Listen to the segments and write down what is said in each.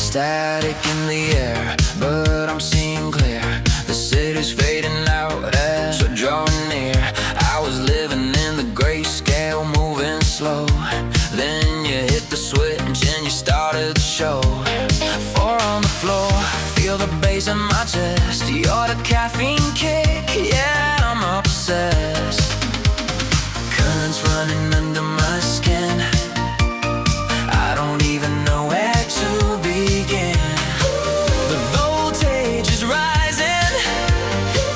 Static in the air, but I'm seeing clear. The city's fading out as we're drawing near. I was living in the grayscale, moving slow. Then you hit the switch and you started the show. Four on the floor, feel the bass in my chest. You're the caffeine kick, yeah, I'm obsessed. Currents running under my skin. I don't even know where to begin. The voltage is rising,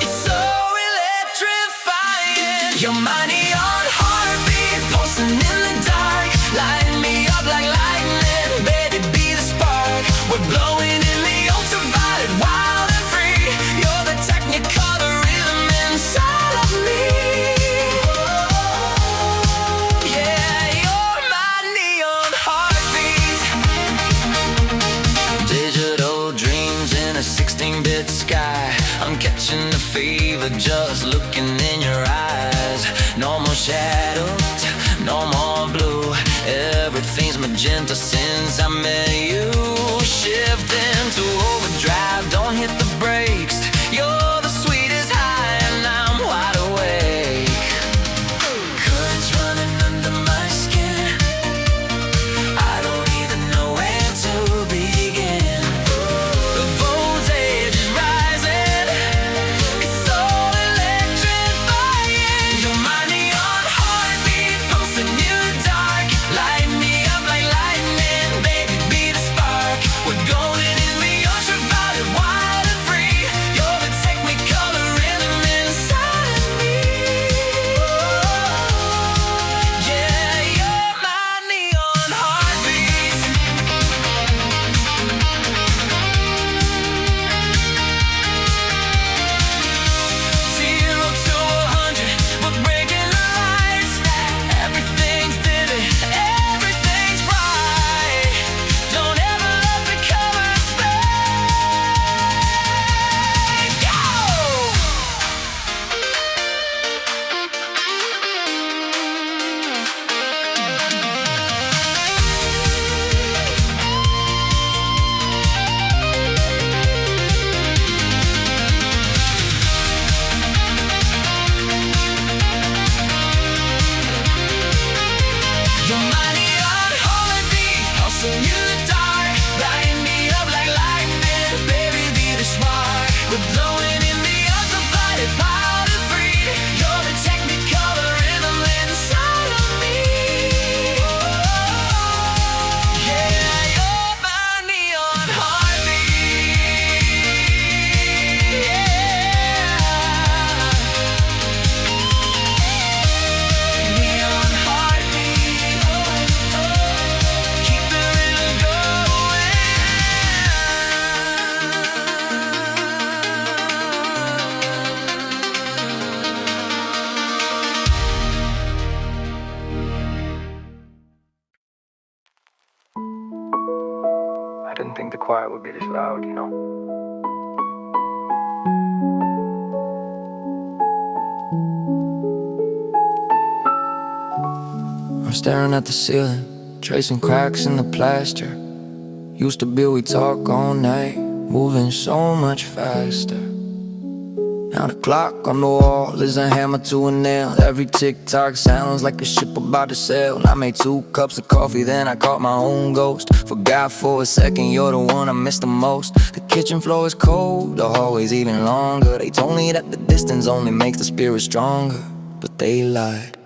it's so electrifying. You're my neon heartbeat, pulsing in the dark. Light me up like lightning, baby, be the spark. We're blowing in the ultraviolet, wild and free. You're the technicolor rhythm inside of me. Yeah, you're my neon heartbeat. Digital dreams in a 16-bit sky. I'm catching the fever just looking in your eyes. No more shadows, no more blue. Everything's magenta since I met you. Shifting to overdrive, don't hit the brakes. You're the sweetest high and I'm wide awake. Currents running under my skin. I don't even know where to begin. The voltage is rising, it's so electrifying. You're my neon heartbeat, pulsing in the dark. Light me up like lightning, baby, be the spark. We're going in the ultraviolet, wild and free. You're the technicolor rhythm inside of me. Yeah, you're my neon heartbeat. Zero to 100, we're breaking the lights. Everything's vivid, everything's bright. Don't ever let the colors fade. Go! You're my neon heartbeat, pulsing in the dark. Light me up like lightning, baby, be the spark. We're blowing in the ultraviolet, powder free. You're the technicolor rhythm inside of me. Yeah, you're my neon heartbeat. Neon heartbeat, keep the rhythm I didn't think the quiet would be this loud, you know. I'm staring at the ceiling, tracing cracks in the plaster. Used to be we talk all night, moving so much faster. Now the clock on the wall is a hammer to a nail. Every tick-tock sounds like a ship about to sail. I made 2 cups of coffee, then I caught my own ghost. Forgot for a second, you're the one I miss the most. The kitchen floor is cold, the hallway's even longer. They told me that the distance only makes the spirit stronger, but they lied.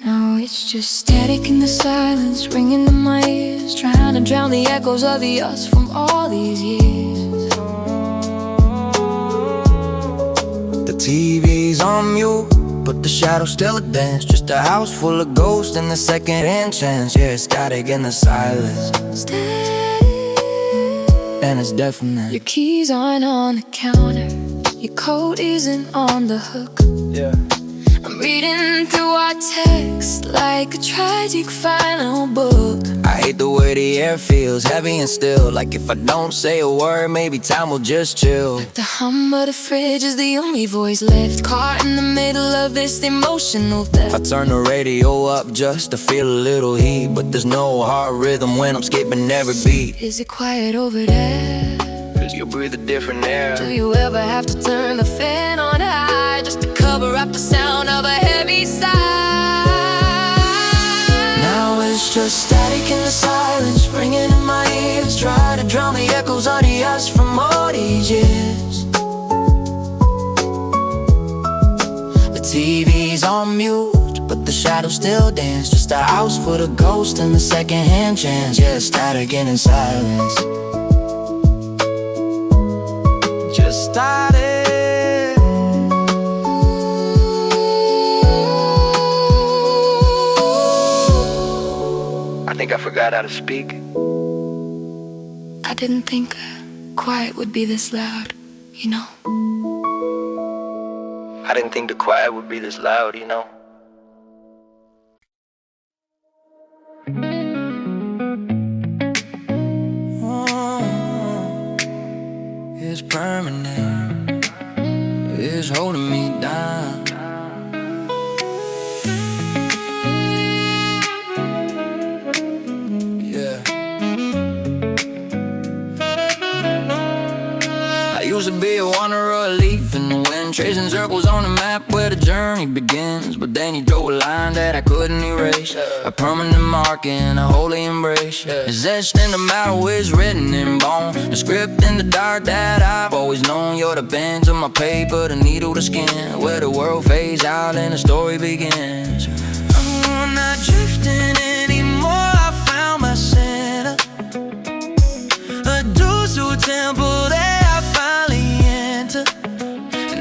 Now it's just static in the silence, ringing in my ears, trying to drown the echoes of the us from all these years. The TV's on mute, but the shadows still a dance. Just a house full of ghosts and the second-hand chance. Yeah, static in the silence. Static and it's definite. Your keys aren't on the counter, your coat isn't on the hook. Yeah. I'm reading through our text like a tragic final book. I hate the way the air feels, heavy and still. Like if I don't say a word, maybe time will just chill. The hum of the fridge is the only voice left, caught in the middle of this emotional theft. I turn the radio up just to feel a little heat, but there's no heart rhythm when I'm skipping every beat. Is it quiet over there? Cause you breathe a different air. Do you ever have to turn the fan on high just to cover up the sound of a heavy sigh? Now it's just static in the silence, ringing in my ears, try to drown the echoes of the us from all these years. The TV's on mute, but the shadows still dance. Just a house full of ghosts and the secondhand chance. Yeah, static and in silence. Just static. I think I forgot how to speak. I didn't think quiet would be this loud, you know. I didn't think the quiet would be this loud, you know. It's permanent, it's holding me down. Yeah. I used to be a wanderer, a leaf in the wind, tracing circles on the map where the journey begins. But then you drew a line that I couldn't erase, a permanent mark in a holy embrace. It's etched in the metal, it's written in bone, the script in the dark that I've always known. You're the pen to my paper, the needle to skin, where the world fades out and the story begins. I'm not drifting anymore, I found my center, a door to a temple that I finally enter.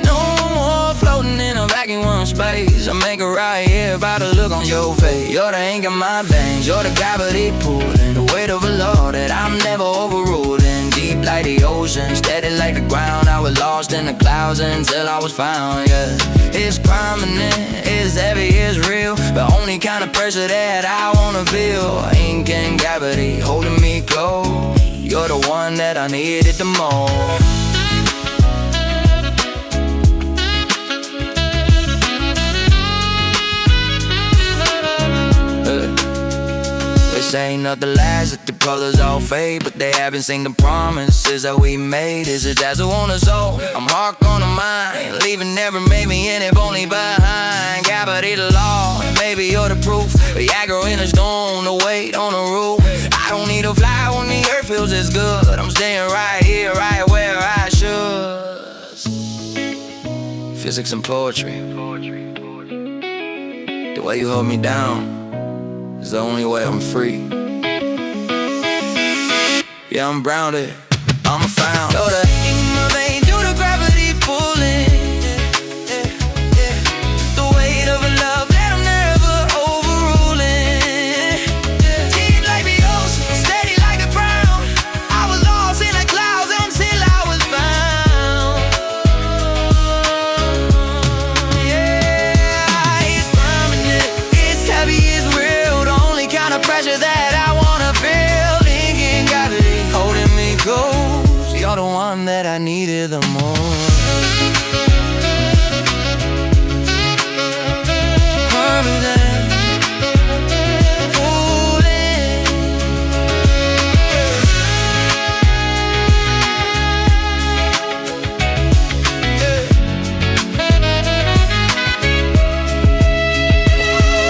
No more floating in a vacuum space, I make it right here by the look on your face. You're the ink in my veins, you're the gravity pulling, the weight of a law that I'm never overruling. Deep like the ocean, steady like the ground, I was lost in the clouds until I was found, yeah. It's permanent, it's heavy, it's real, the only kind of pressure that I wanna feel. Ink and gravity holding me close, you're the one that I needed the most. They say nothing lasts, that the colors all fade, but they haven't seen the promises that we made. Is it that's who on the soul? I'm hard on the mind, leaving never made me in it, only behind. Gravity the law, maybe you're the proof. Viagra in a storm, the weight on the roof. I don't need to fly when the earth feels as good. I'm staying right here, right where I should. Physics and poetry, the way you hold me down is the only way I'm free. Yeah, I'm grounded, I'm found. You're the ink in my veins, you're the gravity pulling, the weight of a love that I'm never overruling. Deep like the ocean, steady like the ground, I was lost in the clouds until I was found. Yeah, it's permanent, it's heavy, it's real, the only kind of pressure that I wanna feel. Ink and gravity holding me close, you're the one that I needed the most. Permanent, holding.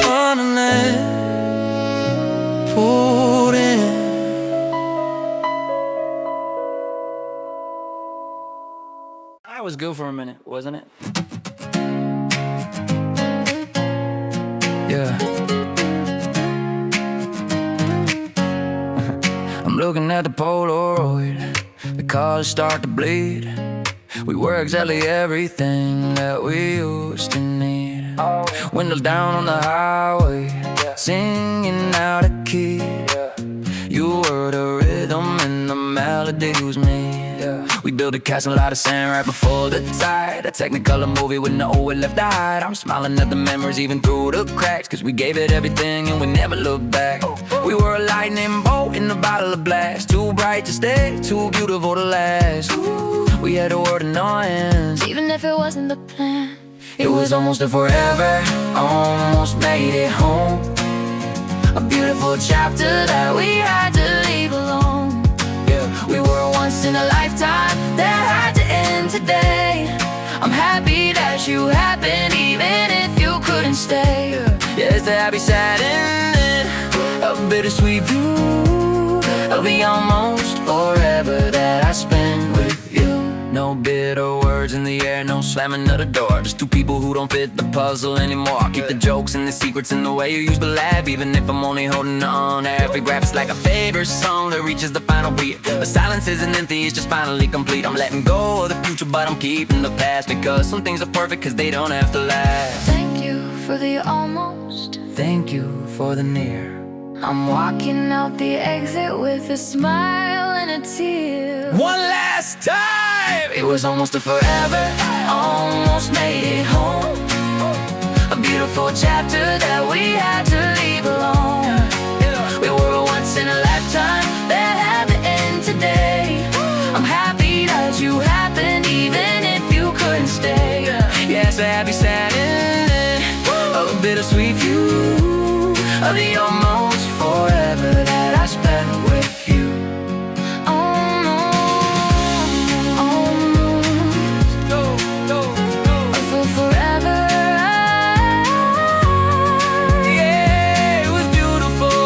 Permanent, holding. That was good for a minute, wasn't it? Yeah. I'm looking at the Polaroid, the cars start to bleed. We were exactly everything that we used to need. Windows down on the highway, singing out of key. You were the rhythm and the melody was me. We built a castle out of sand right before the tide. A technicolor movie with nowhere left to hide. I'm smiling at the memories even through the cracks, cause we gave it everything and we never looked back. We were a lightning bolt in a bottle of blast. Too bright to stay, too beautiful to last. We had a world in our hands, even if it wasn't the plan. It was almost a forever, almost made it home. A beautiful chapter that we had to leave alone. We were once in a lifetime that had to end today. I'm happy that you happened even if you couldn't stay. Yeah, it's a happy, sad ending, a bittersweet view of the almost forever that I spent with you. No bitter words in the air, no slamming of the door. Just two people who don't fit the puzzle anymore. Keep the jokes and the secrets in the way you used to laugh, even if I'm only holding on. Every graph is like a favorite song that reaches the final beat. The silence isn't empty, it's just finally complete. I'm letting go of the future, but I'm keeping the past, because some things are perfect cause they don't have to last. Thank you for the almost, thank you for the near. I'm walking out the exit with a smile and a tear. One last time! It was almost a forever, almost made it home. A beautiful chapter that we had to leave alone. We were once in a lifetime that had to end today. I'm happy that you happened even if you couldn't stay. Yeah, it's a happy, sad ending, a bittersweet view of the almost forever that I spent with you. For forever. Yeah, it was beautiful.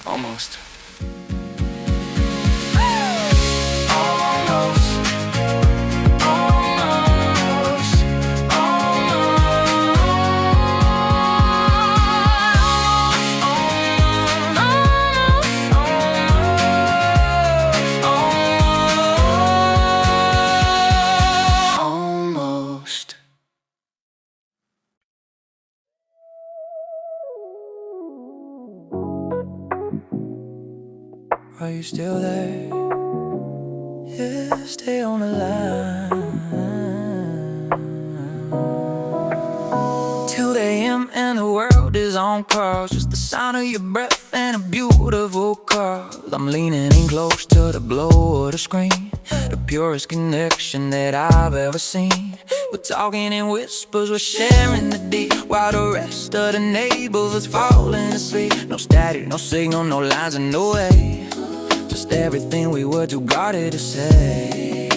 Almost. Are you still there? Yeah, stay on the line. 2 a.m. and the world is on pause. Just the sound of your breath and a beautiful car. I'm leaning in close to the glow of the screen, the purest connection that I've ever seen. We're talking in whispers, we're sharing the deep, while the rest of the neighbors is falling asleep. No static, no signal, no lines and no way. Just everything we were too guarded to say.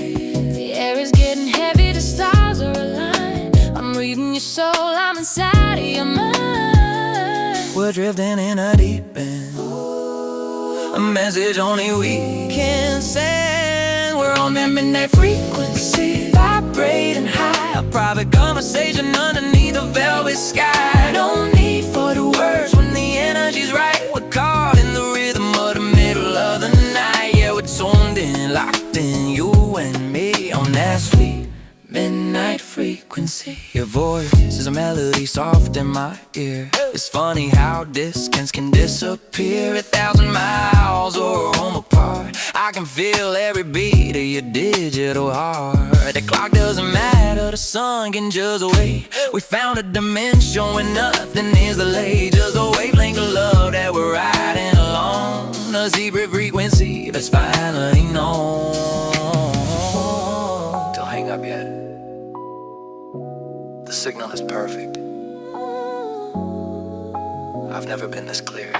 The air is getting heavy, the stars are aligned. I'm reading your soul, I'm inside of your mind. We're drifting in a deep end, a message only we can send. We're on that midnight frequency, vibrating high. A private conversation underneath a velvet sky. No need for the words when the energy's right. We're caught in the rhythm of the middle of the night. Yeah, we're tuned in, locked in, you and me on that sweet midnight frequency. Your voice is a melody soft in my ear. It's funny how distance can disappear 1,000 miles or a home apart. I can feel every beat of your digital heart. The clock doesn't matter, the sun can just wait. We found a dimension where nothing is delayed. Just a wavelength of love that we're riding along, a secret frequency that's finally known. Don't hang up yet. The signal is perfect. I've never been this clear.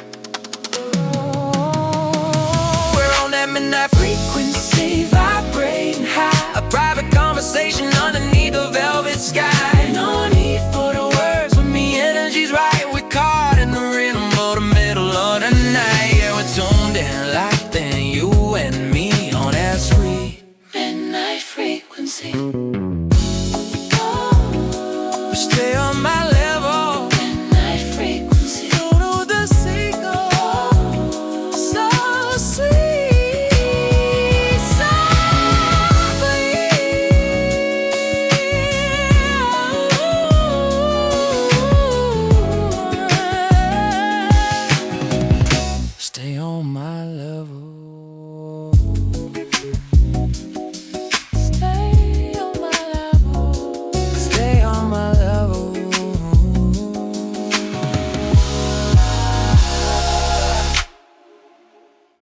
We're on that midnight frequency, vibrating high. A private conversation underneath the velvet sky. No need for the words when the energy's right. We're caught in the rhythm of the middle of the night. Yeah, we're tuned in, locked in, you and me on that sweet midnight frequency. Stay on